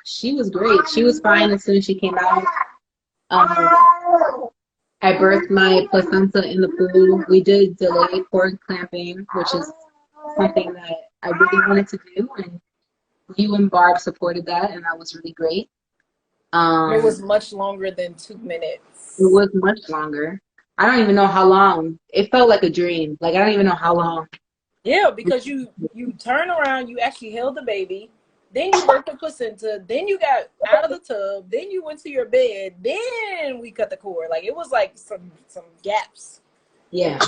She was great. She was fine as soon as she came out. I birthed my placenta in the pool. We did delayed cord clamping, which is something that I really wanted to do, and you and Barb supported that, and that was really great. It was much longer than 2 minutes. It was much longer. I don't even know how long. It felt like a dream. Like I don't even know how long. Yeah, because you turn around, you actually held the baby, then you birthed the placenta, then you got out of the tub, then you went to your bed, then we cut the cord. Like it was like some gaps. Yeah.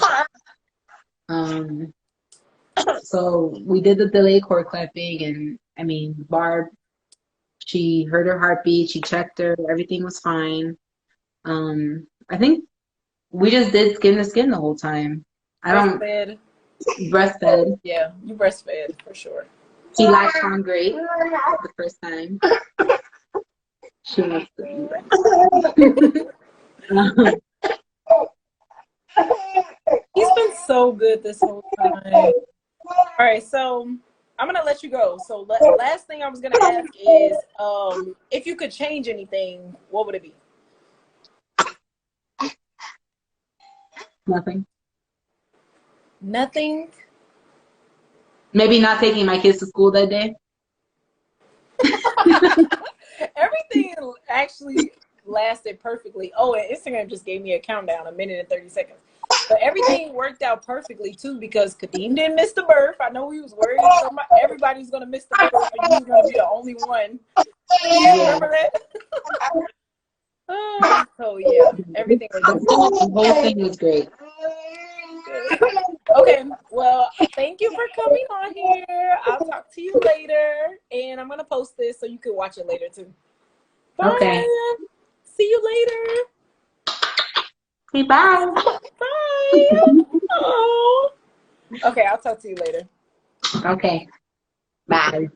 So we did the delayed cord clamping, and I mean Barb, she heard her heartbeat, she checked her, everything was fine. I think we just did skin to skin the whole time. Breastfed. Yeah, you breastfed for sure. She latched on great the first time. She wants to be breastfed. He's been so good this whole time. All right, so I'm gonna let you go. So the last thing I was gonna ask is, if you could change anything, what would it be? Nothing. Nothing? Maybe not taking my kids to school that day. Everything actually lasted perfectly. Oh, and Instagram just gave me a countdown, 1 minute and 30 seconds. But everything worked out perfectly too because Kadeem didn't miss the birth. I know he was worried everybody's gonna miss the birth, and you was gonna be the only one. You remember that? So yeah, everything was good. The whole thing was great. Okay, well, thank you for coming on here. I'll talk to you later, and I'm gonna post this so you can watch it later too. Bye. Okay. See you later. Okay, bye. Bye. Oh. Okay, I'll talk to you later. Okay. Bye.